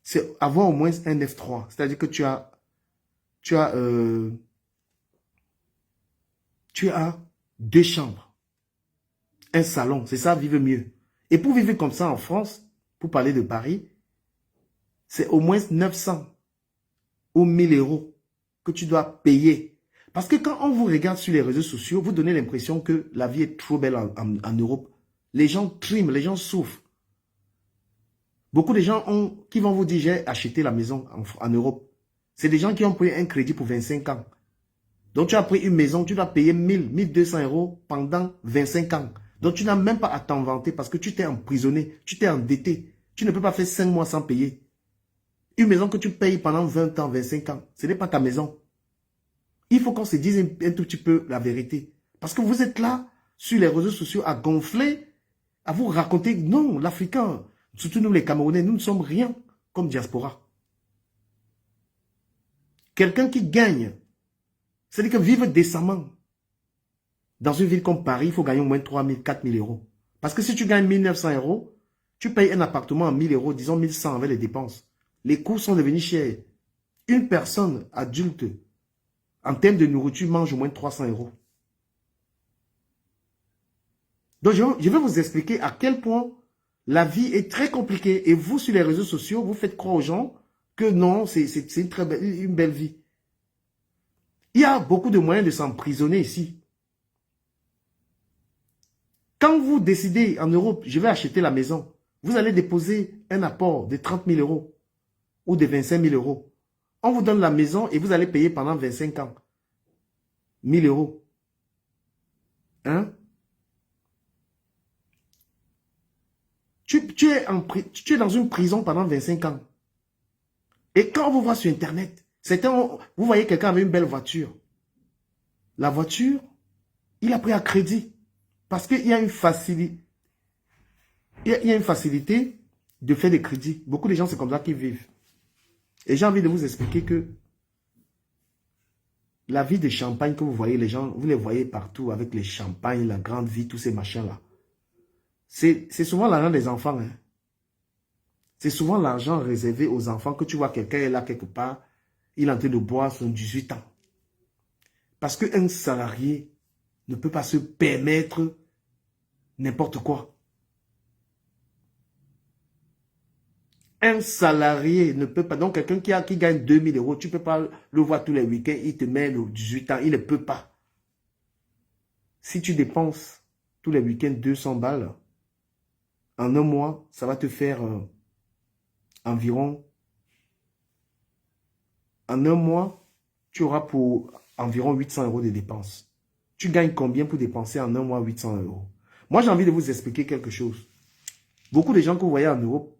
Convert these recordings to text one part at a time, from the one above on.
c'est avoir au moins un F3. C'est-à-dire que tu as, euh, tu as 2 chambres, un salon. C'est ça, vivre mieux. Et pour vivre comme ça en France, pour parler de Paris, c'est au moins 900 ou 1000 euros que tu dois payer. Parce que quand on vous regarde sur les réseaux sociaux, vous donnez l'impression que la vie est trop belle en Europe. Les gens triment, les gens souffrent. Beaucoup de gens qui vont vous dire, j'ai acheté la maison en Europe. C'est des gens qui ont pris un crédit pour 25 ans. Donc tu as pris une maison, tu dois payer 1000, 1200 euros pendant 25 ans. Donc tu n'as même pas à t'en vanter parce que tu t'es emprisonné, tu t'es endetté. Tu ne peux pas faire 5 mois sans payer. Une maison que tu payes pendant 20 ans, 25 ans, ce n'est pas ta maison. Il faut qu'on se dise un tout petit peu la vérité. Parce que vous êtes là, sur les réseaux sociaux, à gonfler, à vous raconter, non, l'Africain, surtout nous les Camerounais, nous ne sommes rien comme diaspora. Quelqu'un qui gagne, c'est-à-dire que vivre décemment, dans une ville comme Paris, il faut gagner au moins 3 000, 4 000 euros. Parce que si tu gagnes 1 900 euros, tu payes un appartement à 1 000 euros, disons 1 100 avec les dépenses. Les coûts sont devenus chers. Une personne adulte, en termes de nourriture, mange au moins 300 euros. Donc, je vais vous expliquer à quel point la vie est très compliquée. Et vous, sur les réseaux sociaux, vous faites croire aux gens que non, c'est une belle vie. Il y a beaucoup de moyens de s'emprisonner ici. Quand vous décidez en Europe, je vais acheter la maison, vous allez déposer un apport de 30 000 euros ou de 25 000 euros. On vous donne la maison et vous allez payer pendant 25 ans 1 000 euros. Hein? Tu es dans une prison pendant 25 ans. Et quand on vous voit sur Internet, vous voyez quelqu'un avec une belle voiture. La voiture, il a pris à crédit. Parce qu'il y a une facilité. Il y a une facilité de faire des crédits. Beaucoup de gens, c'est comme ça qu'ils vivent. Et j'ai envie de vous expliquer que la vie de champagne que vous voyez, les gens, vous les voyez partout avec les champagnes, la grande vie, tous ces machins-là. C'est souvent l'argent des enfants. Hein. C'est souvent l'argent réservé aux enfants que tu vois quelqu'un est là quelque part, il est en train de boire son 18 ans. Parce qu'un salarié ne peut pas se permettre n'importe quoi. Un salarié ne peut pas, donc quelqu'un qui gagne 2000 euros, tu ne peux pas le voir tous les week-ends, il te met le 18 ans, il ne peut pas. Si tu dépenses tous les week-ends 200 balles, en un mois, ça va te faire environ, en un mois, tu auras pour environ 800 euros de dépenses. Tu gagnes combien pour dépenser en un mois 800 euros? Moi, j'ai envie de vous expliquer quelque chose. Beaucoup de gens que vous voyez en Europe,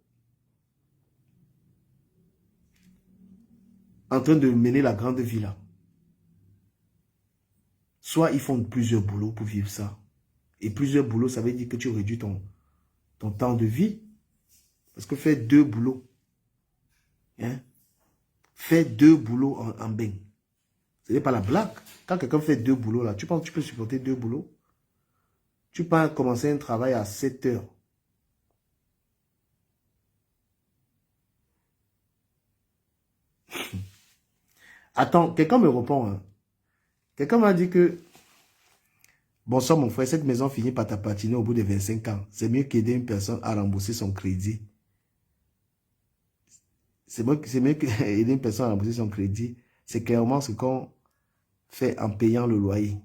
en train de mener la grande vie là, soit ils font plusieurs boulots pour vivre ça. Et plusieurs boulots, ça veut dire que tu réduis ton temps de vie. Parce que faire 2 boulots, hein, faire 2 boulots en bain, ce n'est pas la blague. Quand quelqu'un fait 2 boulots là, tu penses que tu peux supporter 2 boulots? Tu peux commencer un travail à 7 heures. Attends, quelqu'un me répond. Hein. Quelqu'un m'a dit que, bonsoir mon frère, cette maison finit par t'appartenir au bout de 25 ans. C'est mieux qu'aider une personne à rembourser son crédit. C'est mieux qu'aider une personne à rembourser son crédit. C'est clairement ce qu'on fait en payant le loyer.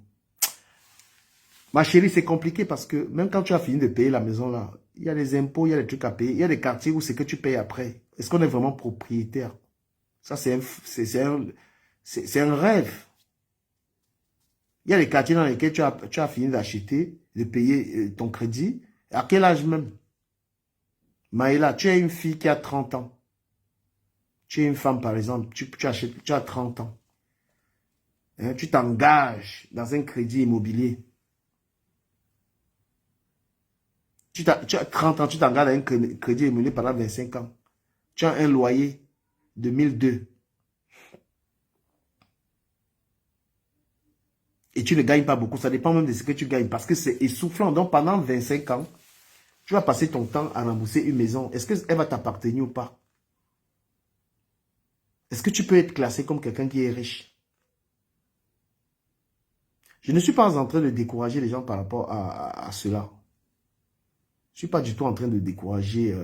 Ma chérie, c'est compliqué parce que même quand tu as fini de payer la maison là, il y a des impôts, il y a des trucs à payer. Il y a des quartiers où c'est que tu payes après. Est-ce qu'on est vraiment propriétaire? Ça, c'est un rêve. Il y a des quartiers dans lesquels tu as fini d'acheter, de payer ton crédit. À quel âge même? Maïla, tu es une fille qui a 30 ans. Tu es une femme, par exemple, tu as 30 ans. Hein, tu t'engages dans un crédit immobilier. Tu as 30 ans, tu t'engages dans un crédit immobilier pendant 25 ans. Tu as un loyer de 1002. Et tu ne gagnes pas beaucoup. Ça dépend même de ce que tu gagnes. Parce que c'est essoufflant. Donc pendant 25 ans, tu vas passer ton temps à rembourser une maison. Est-ce qu'elle va t'appartenir ou pas? Est-ce que tu peux être classé comme quelqu'un qui est riche? Je ne suis pas en train de décourager les gens par rapport à cela. Je ne suis pas du tout en train de décourager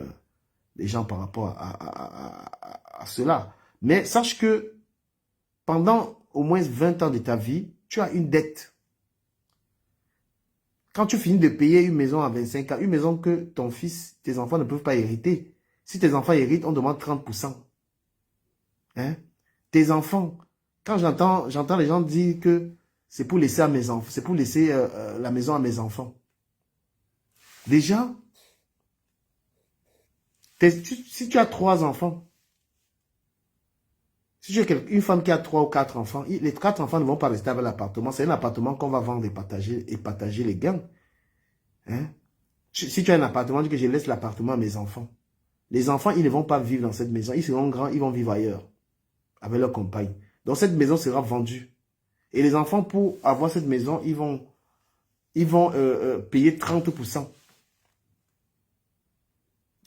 les gens par rapport à cela. Mais sache que pendant au moins 20 ans de ta vie, tu as une dette. Quand tu finis de payer une maison à 25 ans, une maison que ton fils, tes enfants ne peuvent pas hériter. Si tes enfants héritent, on demande 30%. Hein? Tes enfants, quand j'entends les gens dire que c'est pour laisser à mes enfants, c'est pour laisser la maison à mes enfants. Déjà, si tu as 3 enfants, si tu es une femme qui a 3 ou 4 enfants, les 4 enfants ne vont pas rester avec l'appartement. C'est un appartement qu'on va vendre et partager les gains. Hein? Si tu as un appartement, dis que je laisse l'appartement à mes enfants. Les enfants, ils ne vont pas vivre dans cette maison. Ils seront grands, ils vont vivre ailleurs, avec leur compagne. Donc cette maison sera vendue. Et les enfants, pour avoir cette maison, ils vont payer 30%.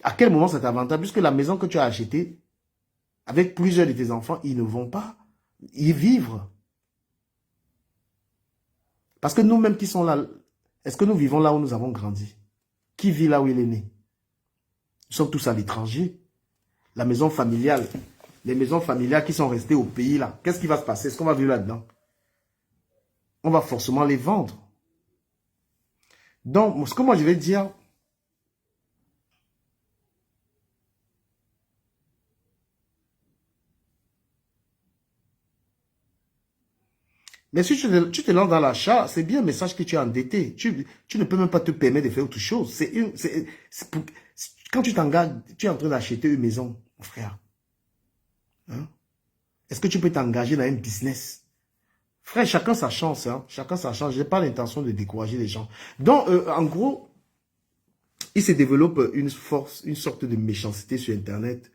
À quel moment c'est avantageux? Puisque la maison que tu as achetée, avec plusieurs de tes enfants, ils ne vont pas y vivre. Parce que nous-mêmes qui sommes là, est-ce que nous vivons là où nous avons grandi? Qui vit là où il est né? Nous sommes tous à l'étranger. La maison familiale, les maisons familiales qui sont restées au pays là, qu'est-ce qui va se passer? Est-ce qu'on va vivre là-dedans? On va forcément les vendre. Donc, ce que moi je vais dire, mais si tu te lances dans l'achat, c'est bien, mais sache que tu es endetté. Tu ne peux même pas te permettre de faire autre chose. Quand tu t'engages, tu es en train d'acheter une maison, mon frère. Hein? Est-ce que tu peux t'engager dans un business? Frère, chacun sa chance. Hein? Chacun sa chance. Je n'ai pas l'intention de décourager les gens. Donc, en gros, il se développe une sorte de méchanceté sur Internet.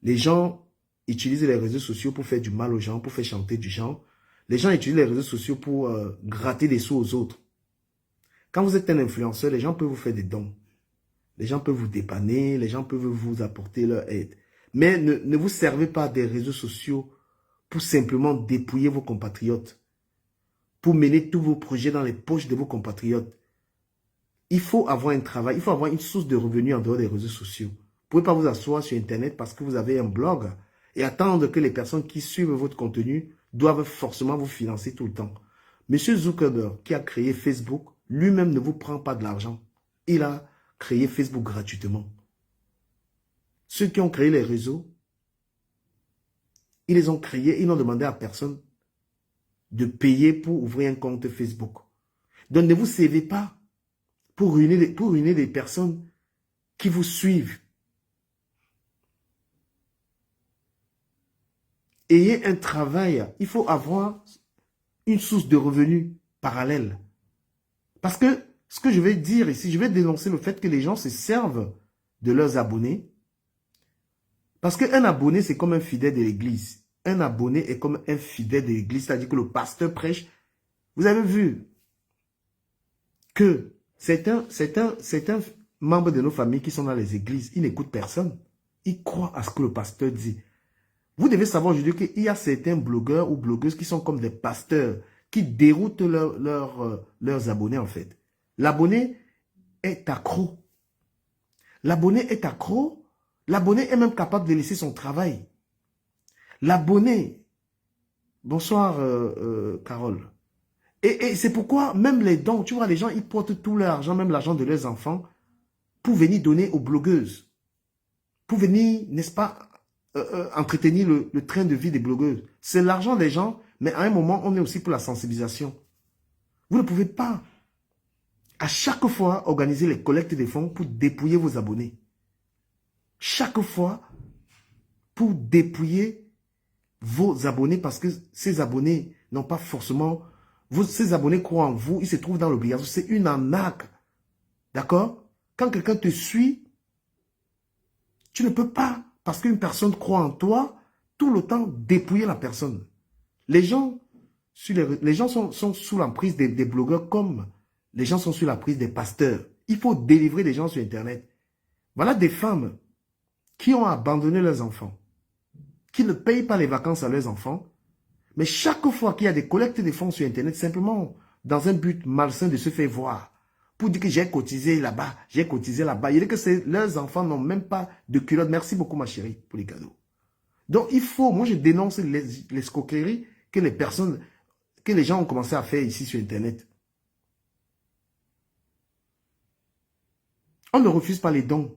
Les gens utilisent les réseaux sociaux pour faire du mal aux gens, pour faire chanter du gens. Les gens utilisent les réseaux sociaux pour gratter des sous aux autres. Quand vous êtes un influenceur, les gens peuvent vous faire des dons. Les gens peuvent vous dépanner, les gens peuvent vous apporter leur aide. Mais ne vous servez pas des réseaux sociaux pour simplement dépouiller vos compatriotes, pour mener tous vos projets dans les poches de vos compatriotes. Il faut avoir un travail, il faut avoir une source de revenus en dehors des réseaux sociaux. Vous ne pouvez pas vous asseoir sur Internet parce que vous avez un blog et attendre que les personnes qui suivent votre contenu doivent forcément vous financer tout le temps. Monsieur Zuckerberg, qui a créé Facebook, lui-même ne vous prend pas de l'argent. Il a créé Facebook gratuitement. Ceux qui ont créé les réseaux, ils les ont créés, ils n'ont demandé à personne de payer pour ouvrir un compte Facebook. Donc ne vous servez pas pour ruiner des personnes qui vous suivent. Ayez un travail, il faut avoir une source de revenus parallèle. Parce que ce que je vais dire ici, je vais dénoncer le fait que les gens se servent de leurs abonnés. Parce qu'un abonné, c'est comme un fidèle de l'église. Un abonné est comme un fidèle de l'église, c'est-à-dire que le pasteur prêche. Vous avez vu que certains membres de nos familles qui sont dans les églises, ils n'écoutent personne. Ils croient à ce que le pasteur dit. Vous devez savoir aujourd'hui qu'il y a certains blogueurs ou blogueuses qui sont comme des pasteurs, qui déroutent leurs abonnés en fait. L'abonné est accro. L'abonné est accro. L'abonné est même capable de laisser son travail. L'abonné, bonsoir Carole. Et c'est pourquoi même les dons, tu vois, les gens, ils portent tout leur argent, même l'argent de leurs enfants, pour venir donner aux blogueuses. Pour venir, n'est-ce pas, entretenir le train de vie des blogueuses. C'est l'argent des gens, mais à un moment, on est aussi pour la sensibilisation. Vous ne pouvez pas, à chaque fois, organiser les collectes de fonds pour dépouiller vos abonnés. Chaque fois, pour dépouiller vos abonnés, parce que ces abonnés n'ont pas forcément... ces abonnés croient en vous, ils se trouvent dans l'obligation. C'est une arnaque. D'accord? Quand quelqu'un te suit, tu ne peux pas, parce qu'une personne croit en toi, tout le temps dépouiller la personne. Les gens, sont sous l'emprise des blogueurs comme les gens sont sous la prise des pasteurs. Il faut délivrer les gens sur Internet. Voilà des femmes qui ont abandonné leurs enfants, qui ne payent pas les vacances à leurs enfants. Mais chaque fois qu'il y a des collectes de fonds sur Internet, simplement dans un but malsain de se faire voir, pour dire que j'ai cotisé là-bas, j'ai cotisé là-bas. Il dit que leurs enfants n'ont même pas de culotte. Merci beaucoup, ma chérie, pour les cadeaux. Donc, il faut, moi je dénonce les escroqueries que les gens ont commencé à faire ici sur Internet. On ne refuse pas les dons.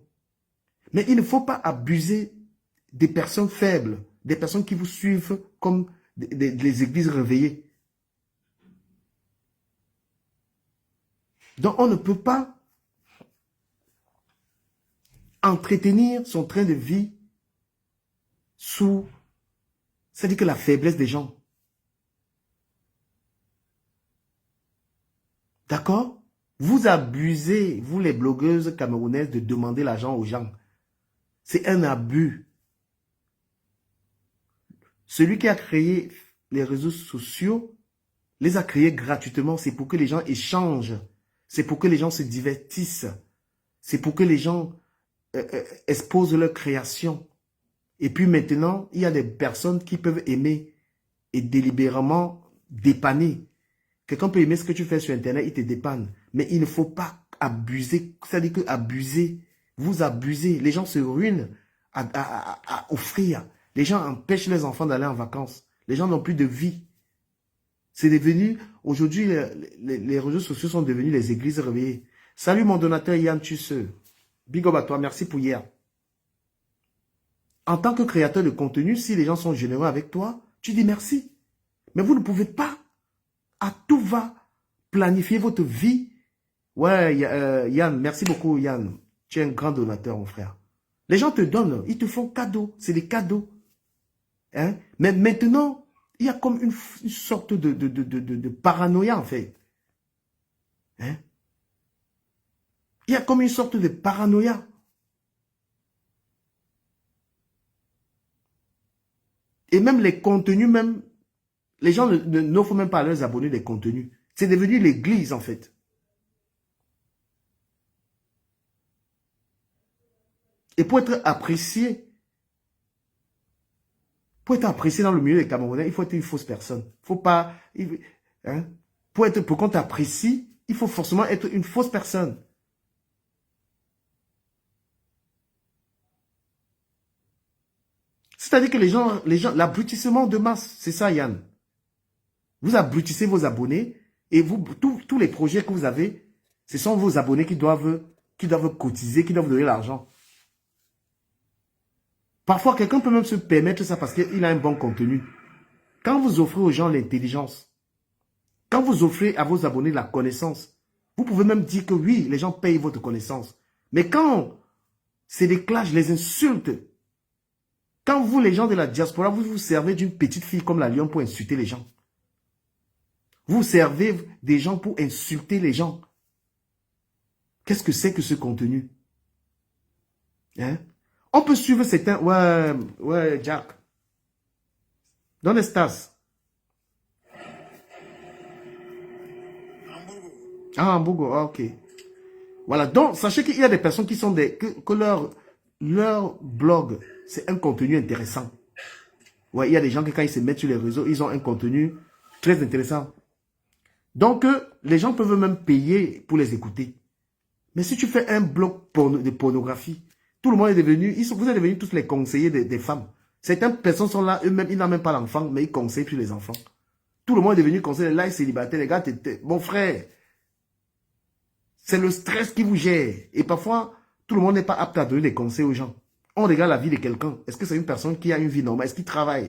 Mais il ne faut pas abuser des personnes faibles, des personnes qui vous suivent comme des églises réveillées. Donc, on ne peut pas entretenir son train de vie sous, c'est-à-dire que la faiblesse des gens. D'accord? Vous abusez, vous les blogueuses camerounaises, de demander l'argent aux gens. C'est un abus. Celui qui a créé les réseaux sociaux les a créés gratuitement. C'est pour que les gens échangent. C'est pour que les gens se divertissent. C'est pour que les gens exposent leur création. Et puis maintenant, il y a des personnes qui peuvent aimer et délibérément dépanner. Quelqu'un peut aimer ce que tu fais sur Internet, il te dépanne. Mais il ne faut pas abuser. C'est-à-dire que abuser, vous abusez. Les gens se ruinent à offrir. Les gens empêchent les enfants d'aller en vacances. Les gens n'ont plus de vie. C'est devenu, aujourd'hui, les réseaux sociaux sont devenus les églises réveillées. Salut mon donateur Yann Tusseux. Big up à toi, merci pour hier. En tant que créateur de contenu, si les gens sont généreux avec toi, tu dis merci. Mais vous ne pouvez pas, à tout va, planifier votre vie. Ouais, Yann, merci beaucoup Yann. Tu es un grand donateur, mon frère. Les gens te donnent, ils te font cadeau. C'est des cadeaux. Hein? Mais maintenant, il y a comme une sorte de paranoïa, en fait. Hein? Il y a comme une sorte de paranoïa. Et même les contenus, même, les gens n'offrent même pas à leurs abonnés des contenus. C'est devenu l'église, en fait. Et pour être apprécié dans le milieu des Camerounais, il faut être une fausse personne. Faut pas, hein, pour qu'on t'apprécie, il faut forcément être une fausse personne. C'est-à-dire que les gens, l'abrutissement de masse, c'est ça, Yann. Vous abrutissez vos abonnés et vous, tous les projets que vous avez, ce sont vos abonnés qui doivent cotiser, qui doivent donner l'argent. Parfois, quelqu'un peut même se permettre ça parce qu'il a un bon contenu. Quand vous offrez aux gens l'intelligence, quand vous offrez à vos abonnés la connaissance, vous pouvez même dire que oui, les gens payent votre connaissance. Mais quand c'est des clashs, les insultes, quand vous, les gens de la diaspora, vous vous servez d'une petite fille comme la Lyon pour insulter les gens. Vous servez des gens pour insulter les gens. Qu'est-ce que c'est que ce contenu? Hein? On peut suivre certains... Ouais, Jack. ¿Dónde estás? Ah, Hamburgo, ah, ok. Voilà, donc, sachez qu'il y a des personnes qui sont que leur blog, c'est un contenu intéressant. Ouais, il y a des gens qui, quand ils se mettent sur les réseaux, ils ont un contenu très intéressant. Donc, les gens peuvent même payer pour les écouter. Mais si tu fais un blog de pornographie, tout le monde est devenu, vous êtes devenus tous les conseillers des femmes. Certaines personnes sont là, eux-mêmes, ils n'ont même pas l'enfant, mais ils conseillent plus les enfants. Tout le monde est devenu conseiller, là, ils célibataires. Les gars, mon frère, c'est le stress qui vous gère. Et parfois, tout le monde n'est pas apte à donner des conseils aux gens. On regarde la vie de quelqu'un. Est-ce que c'est une personne qui a une vie normale? Est-ce qu'il travaille?